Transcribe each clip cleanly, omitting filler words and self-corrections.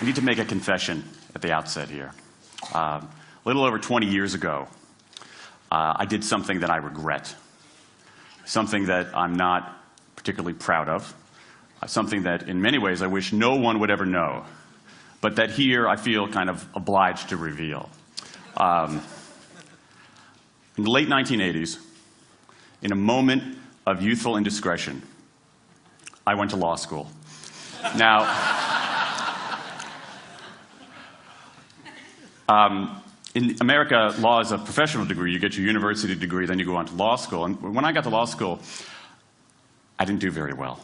need to make a confession at the outset here. A little over 20 years ago, I did something that I regret, something that I'm not particularly proud of, something that in many ways I wish no one would ever know, but that here I feel kind of obliged to reveal. In the late 1980s, in a moment of youthful indiscretion, I went to law school. Now, in America, law is a professional degree. You get your university degree, then you go on to law school. And when I got to law school, I didn't do very well.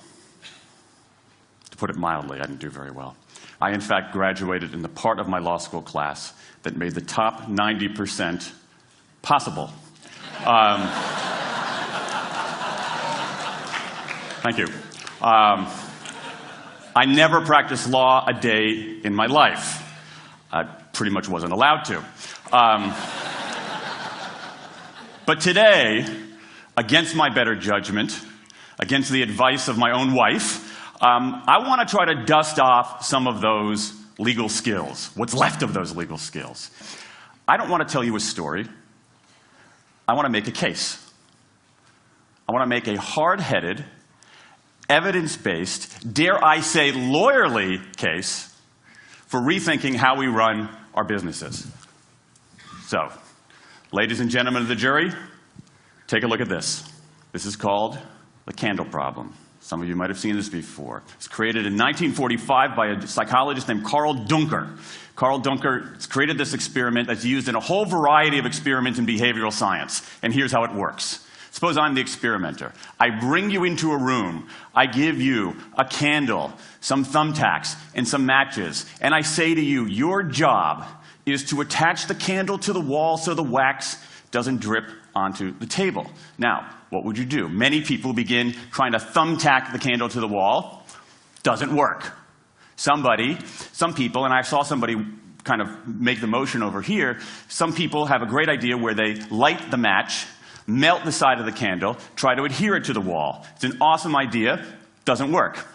To put it mildly, I didn't do very well. I, in fact, graduated in the part of my law school class that made the top 90% possible. Thank you. I never practiced law a day in my life. I pretty much wasn't allowed to. But today, against my better judgment, against the advice of my own wife, I want to try to dust off some of those legal skills, what's left of those legal skills. I don't want to tell you a story. I want to make a case. I want to make a hard-headed, evidence-based, dare I say lawyerly case for rethinking how we run our businesses. So, ladies and gentlemen of the jury, take a look at this. This is called the candle problem. Some of you might have seen this before. It was created in 1945 by a psychologist named Carl Duncker. Carl Duncker created this experiment that's used in a whole variety of experiments in behavioral science. And here's how it works. Suppose I'm the experimenter. I bring you into a room. I give you a candle, some thumbtacks, and some matches. And I say to you, your job is to attach the candle to the wall so the wax doesn't drip onto the table. Now, what would you do? Many people begin trying to thumbtack the candle to the wall. Doesn't work. Some people, and I saw somebody kind of make the motion over here, some people have a great idea where they light the match, melt the side of the candle, try to adhere it to the wall. It's an awesome idea. Doesn't work.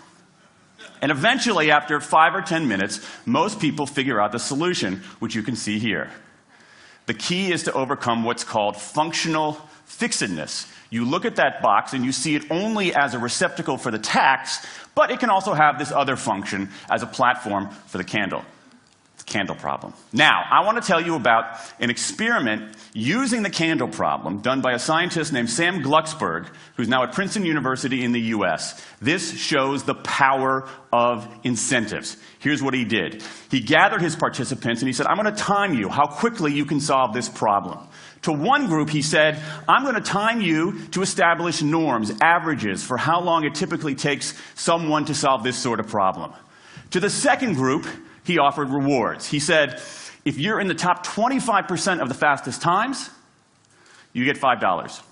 And eventually, after 5 or 10 minutes, most people figure out the solution, which you can see here. The key is to overcome what's called functional fixedness. You look at that box and you see it only as a receptacle for the tacks, but it can also have this other function as a platform for the candle. The candle problem. Now, I want to tell you about an experiment using the candle problem done by a scientist named Sam Glucksberg, who's now at Princeton University in the US. This shows the power of incentives. Here's what he did. He gathered his participants and he said, I'm going to time you how quickly you can solve this problem. To one group, he said, I'm going to time you to establish norms, averages, for how long it typically takes someone to solve this sort of problem. To the second group, he offered rewards. He said, if you're in the top 25% of the fastest times, you get $5.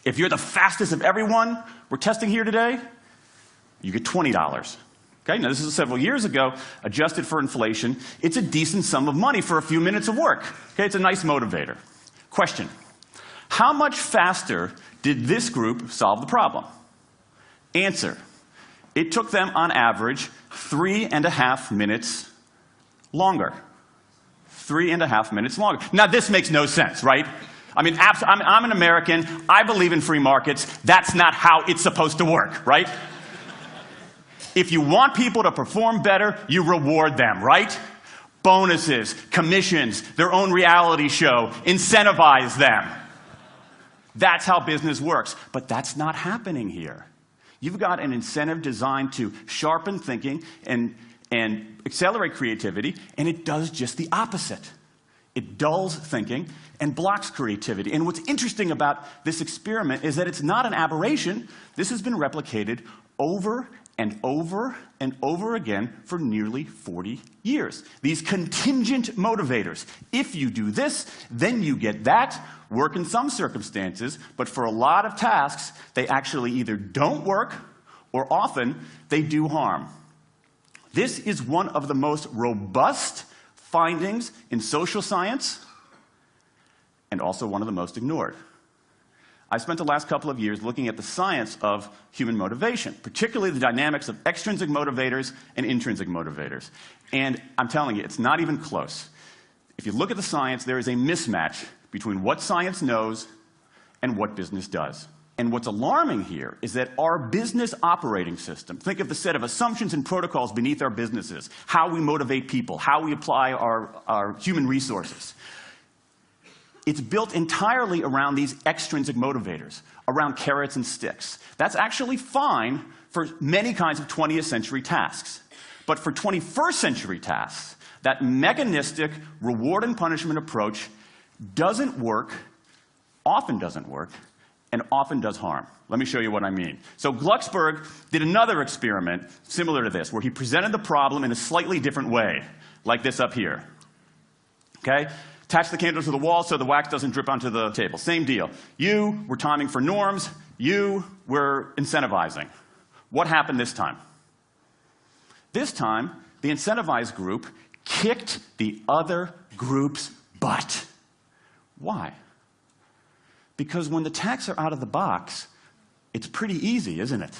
If you're the fastest of everyone we're testing here today, you get $20. Okay, now this is several years ago, adjusted for inflation. It's a decent sum of money for a few minutes of work. Okay, it's a nice motivator. Question, how much faster did this group solve the problem? Answer, it took them on average 3.5 minutes longer. 3.5 minutes longer. Now this makes no sense, right? I mean, I'm an American, I believe in free markets, that's not how it's supposed to work, right? If you want people to perform better, you reward them, right? Bonuses, commissions, their own reality show, incentivize them. That's how business works. But that's not happening here. You've got an incentive designed to sharpen thinking and accelerate creativity, and it does just the opposite. It dulls thinking and blocks creativity. And what's interesting about this experiment is that it's not an aberration. This has been replicated over and over and over again for nearly 40 years. These contingent motivators. If you do this, then you get that. Work in some circumstances, but for a lot of tasks, they actually either don't work or often they do harm. This is one of the most robust findings in social science and also one of the most ignored. I spent the last couple of years looking at the science of human motivation, particularly the dynamics of extrinsic motivators and intrinsic motivators. And I'm telling you, it's not even close. If you look at the science, there is a mismatch between what science knows and what business does. And what's alarming here is that our business operating system, think of the set of assumptions and protocols beneath our businesses, how we motivate people, how we apply our human resources. It's built entirely around these extrinsic motivators, around carrots and sticks. That's actually fine for many kinds of 20th century tasks. But for 21st century tasks, that mechanistic reward and punishment approach doesn't work, often doesn't work, and often does harm. Let me show you what I mean. So Glucksberg did another experiment similar to this, where he presented the problem in a slightly different way, like this up here. Okay? Attach the candle to the wall so the wax doesn't drip onto the table. Same deal. You were timing for norms. You were incentivizing. What happened this time? This time, the incentivized group kicked the other group's butt. Why? Because when the tasks are out of the box, it's pretty easy, isn't it?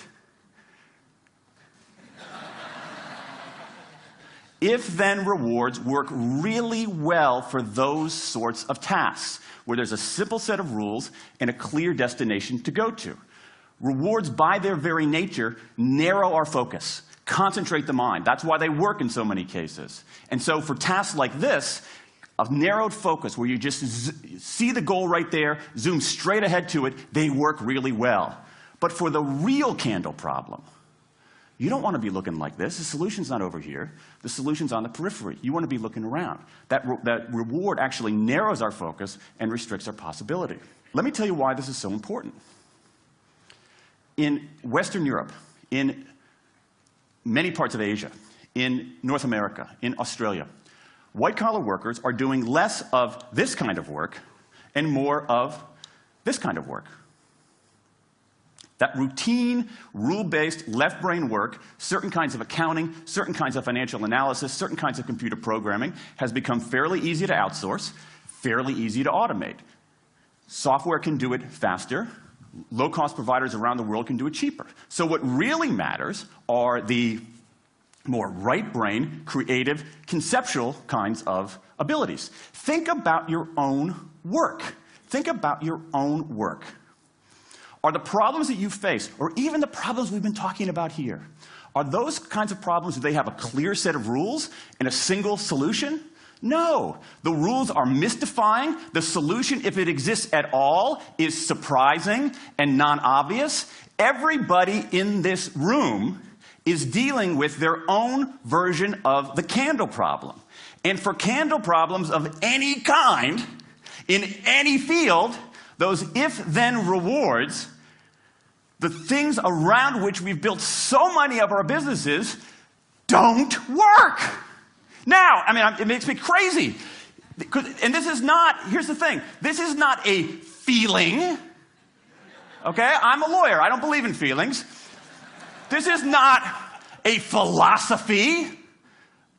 If-then rewards work really well for those sorts of tasks, where there's a simple set of rules and a clear destination to go to. Rewards, by their very nature, narrow our focus, concentrate the mind. That's why they work in so many cases. And so for tasks like this, a narrowed focus where you just see the goal right there, zoom straight ahead to it, they work really well. But for the real candle problem, you don't want to be looking like this. The solution's not over here. The solution's on the periphery. You want to be looking around. That reward actually narrows our focus and restricts our possibility. Let me tell you why this is so important. In Western Europe, in many parts of Asia, in North America, in Australia, white-collar workers are doing less of this kind of work and more of this kind of work. That routine, rule-based, left-brain work, certain kinds of accounting, certain kinds of financial analysis, certain kinds of computer programming, has become fairly easy to outsource, fairly easy to automate. Software can do it faster. Low-cost providers around the world can do it cheaper. So what really matters are the more right-brain, creative, conceptual kinds of abilities. Think about your own work. Think about your own work. Are the problems that you face, or even the problems we've been talking about here, are those kinds of problems, do they have a clear set of rules and a single solution? No. The rules are mystifying. The solution, if it exists at all, is surprising and non-obvious. Everybody in this room is dealing with their own version of the candle problem. And for candle problems of any kind, in any field, those if-then rewards, the things around which we've built so many of our businesses, don't work. Now, I mean, it makes me crazy. And this is not, here's the thing, this is not a feeling. Okay? I'm a lawyer. I don't believe in feelings. This is not a philosophy.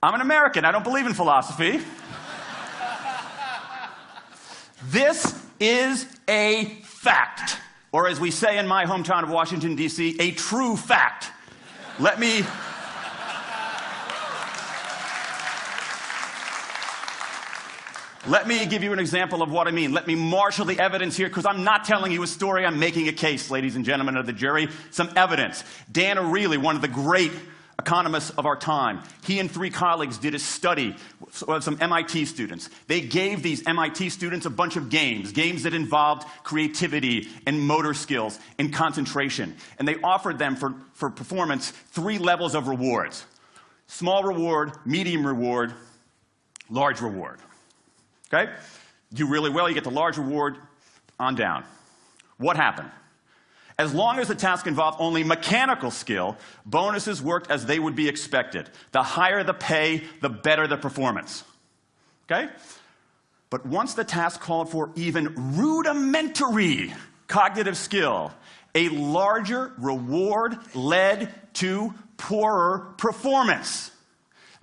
I'm an American. I don't believe in philosophy. This is a fact. Or as we say in my hometown of Washington, D.C., a true fact. Let me give you an example of what I mean. Let me marshal the evidence here, because I'm not telling you a story. I'm making a case, ladies and gentlemen of the jury. Some evidence. Dan Ariely, one of the great economists of our time, he and 3 colleagues did a study of some MIT students. They gave these MIT students a bunch of games that involved creativity and motor skills and concentration. And they offered them for performance 3 levels of rewards. Small reward, medium reward, large reward. Okay? Do really well, you get the large reward, on down. What happened? As long as the task involved only mechanical skill, bonuses worked as they would be expected. The higher the pay, the better the performance. Okay? But once the task called for even rudimentary cognitive skill, a larger reward led to poorer performance.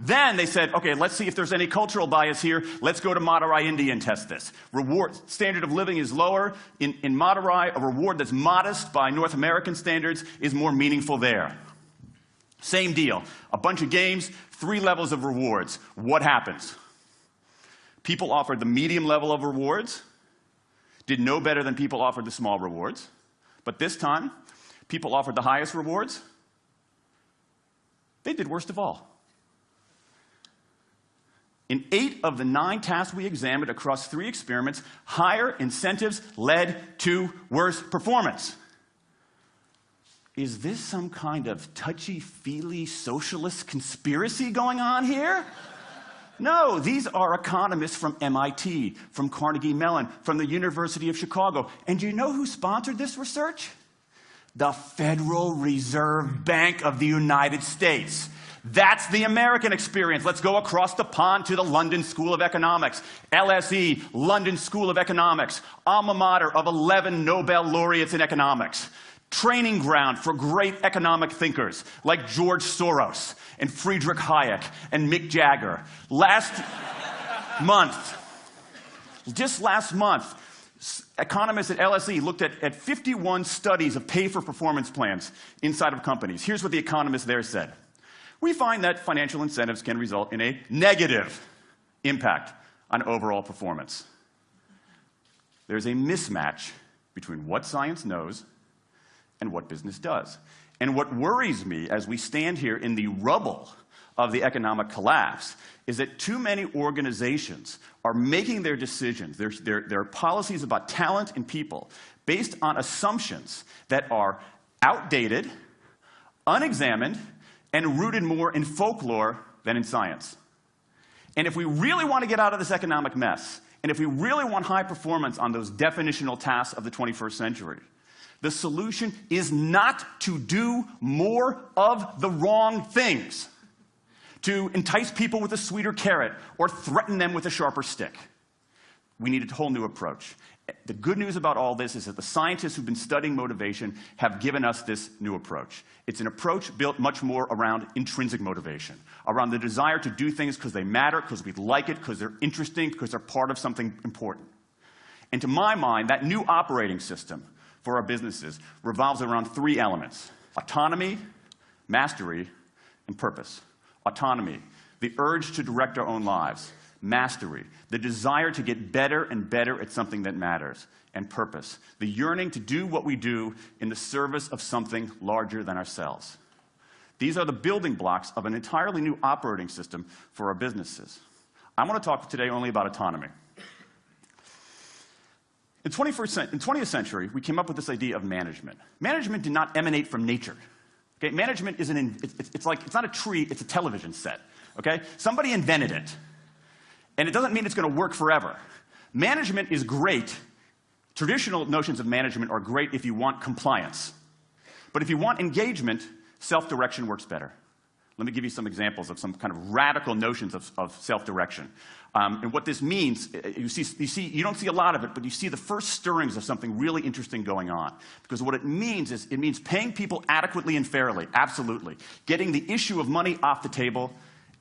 Then they said, okay, let's see if there's any cultural bias here. Let's go to Madurai, India and test this. Reward, standard of living is lower. In Madurai, a reward that's modest by North American standards is more meaningful there. Same deal. A bunch of games, 3 levels of rewards. What happens? People offered the medium level of rewards, did no better than people offered the small rewards. But this time, people offered the highest rewards. They did worst of all. In 8 of the 9 tasks we examined across 3 experiments, higher incentives led to worse performance. Is this some kind of touchy-feely socialist conspiracy going on here? No, these are economists from MIT, from Carnegie Mellon, from the University of Chicago. And do you know who sponsored this research? The Federal Reserve Bank of the United States. That's the American experience. Let's go across the pond to the London School of Economics. LSE, London School of Economics, alma mater of 11 Nobel laureates in economics. Training ground for great economic thinkers like George Soros and Friedrich Hayek and Mick Jagger. Just last month, economists at LSE looked at 51 studies of pay-for-performance plans inside of companies. Here's what the economists there said. We find that financial incentives can result in a negative impact on overall performance. There's a mismatch between what science knows and what business does. And what worries me as we stand here in the rubble of the economic collapse is that too many organizations are making their decisions, their policies about talent and people, based on assumptions that are outdated, unexamined, and rooted more in folklore than in science. And if we really want to get out of this economic mess, and if we really want high performance on those definitional tasks of the 21st century, the solution is not to do more of the wrong things, to entice people with a sweeter carrot or threaten them with a sharper stick. We need a whole new approach. The good news about all this is that the scientists who've been studying motivation have given us this new approach. It's an approach built much more around intrinsic motivation, around the desire to do things because they matter, because we like it, because they're interesting, because they're part of something important. And to my mind, that new operating system for our businesses revolves around 3 elements: autonomy, mastery, and purpose. Autonomy, the urge to direct our own lives. Mastery, the desire to get better and better at something that matters. And purpose, the yearning to do what we do in the service of something larger than ourselves. These are the building blocks of an entirely new operating system for our businesses. I want to talk today only about autonomy. In the 20th century, we came up with this idea of management. Management did not emanate from nature. Okay? Management is it's not a tree, it's a television set. Okay? Somebody invented it. And it doesn't mean it's going to work forever. Management is great. Traditional notions of management are great if you want compliance. But if you want engagement, self-direction works better. Let me give you some examples of some kind of radical notions of self-direction. And what this means, you don't see a lot of it, but you see the first stirrings of something really interesting going on. Because what it means is, it means paying people adequately and fairly, absolutely. Getting the issue of money off the table,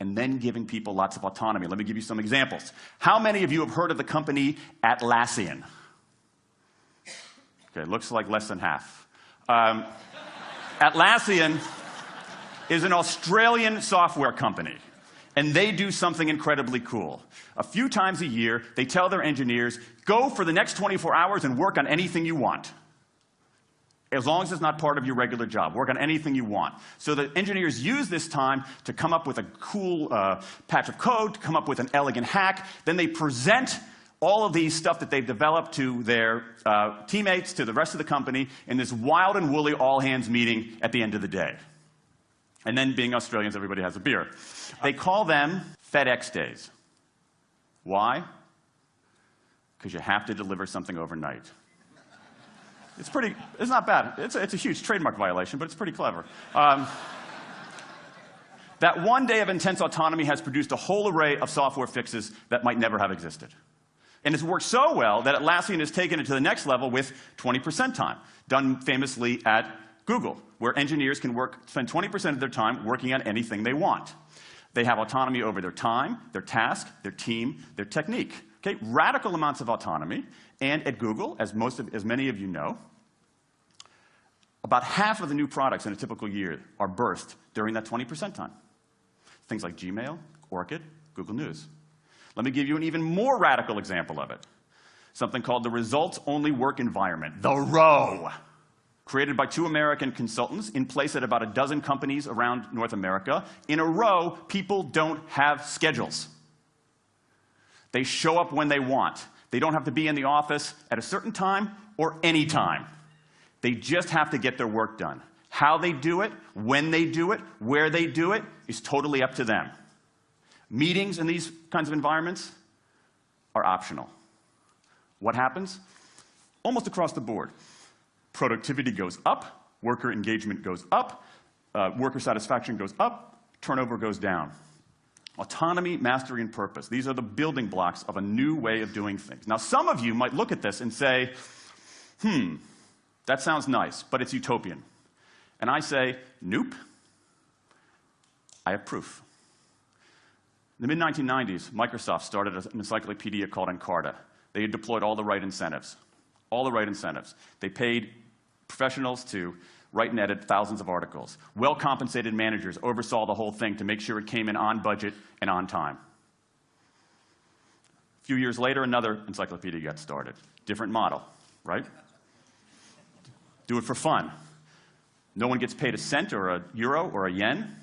and then giving people lots of autonomy. Let me give you some examples. How many of you have heard of the company Atlassian? Okay, looks like less than half. Atlassian is an Australian software company, and they do something incredibly cool. A few times a year, they tell their engineers, go for the next 24 hours and work on anything you want. As long as it's not part of your regular job. Work on anything you want. So the engineers use this time to come up with a cool patch of code, to come up with an elegant hack. Then they present all of these stuff that they've developed to their teammates, to the rest of the company, in this wild and woolly all-hands meeting at the end of the day. And then, being Australians, everybody has a beer. They call them FedEx days. Why? Because you have to deliver something overnight. It's not bad. It's a huge trademark violation, but it's pretty clever. That one day of intense autonomy has produced a whole array of software fixes that might never have existed. And it's worked so well that Atlassian has taken it to the next level with 20% time, done famously at Google, where engineers can spend 20% of their time working on anything they want. They have autonomy over their time, their task, their team, their technique. Okay? Radical amounts of autonomy. And at Google, as many of you know, about half of the new products in a typical year are birthed during that 20% time. Things like Gmail, Orchid, Google News. Let me give you an even more radical example of it. Something called the results-only work environment, the ROW, created by 2 American consultants in place at about a dozen companies around North America. In a row, people don't have schedules. They show up when they want. They don't have to be in the office at a certain time or any time. They just have to get their work done. How they do it, when they do it, where they do it, is totally up to them. Meetings in these kinds of environments are optional. What happens? Almost across the board. Productivity goes up, worker engagement goes up, worker satisfaction goes up, turnover goes down. Autonomy, mastery, and purpose. These are the building blocks of a new way of doing things. Now, some of you might look at this and say, that sounds nice, but it's utopian. And I say, nope. I have proof. In the mid-1990s, Microsoft started an encyclopedia called Encarta. They had deployed all the right incentives. All the right incentives. They paid professionals to write and edit thousands of articles. Well-compensated managers oversaw the whole thing to make sure it came in on budget and on time. A few years later, another encyclopedia got started. Different model, right? Do it for fun. No one gets paid a cent or a euro or a yen.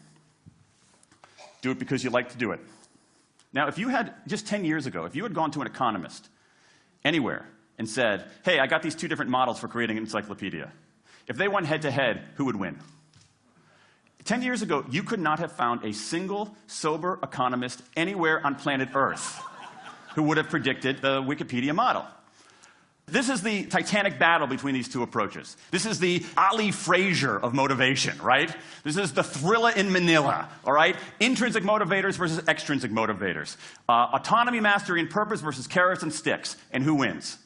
Do it because you like to do it. Now, if you had, just 10 years ago, if you had gone to an economist anywhere and said, hey, I got these 2 different models for creating an encyclopedia. If they went head-to-head, who would win? 10 years ago, you could not have found a single sober economist anywhere on planet Earth who would have predicted the Wikipedia model. This is the titanic battle between these 2 approaches. This is the Ali Frazier of motivation, right? This is the thriller in Manila, all right? Intrinsic motivators versus extrinsic motivators. Autonomy, mastery, and purpose versus carrots and sticks. And who wins?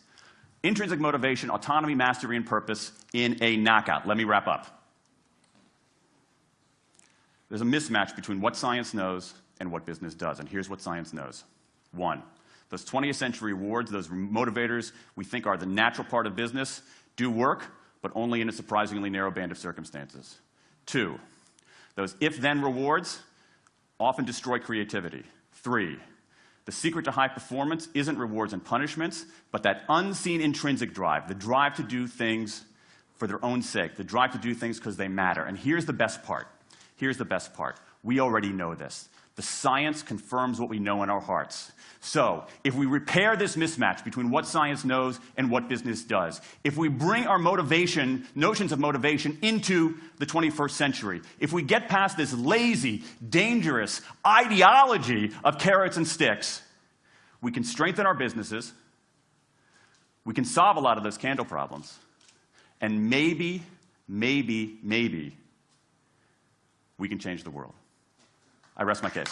Intrinsic motivation, autonomy, mastery, and purpose in a knockout. Let me wrap up. There's a mismatch between what science knows and what business does. And here's what science knows. 1. Those 20th century rewards, those motivators we think are the natural part of business, do work, but only in a surprisingly narrow band of circumstances. 2, those if-then rewards often destroy creativity. 3, the secret to high performance isn't rewards and punishments, but that unseen intrinsic drive, the drive to do things for their own sake, the drive to do things because they matter. And here's the best part. Here's the best part. We already know this. The science confirms what we know in our hearts. So, if we repair this mismatch between what science knows and what business does, if we bring our motivation, notions of motivation, into the 21st century, if we get past this lazy, dangerous ideology of carrots and sticks, we can strengthen our businesses, we can solve a lot of those candle problems, and maybe, we can change the world. I rest my case.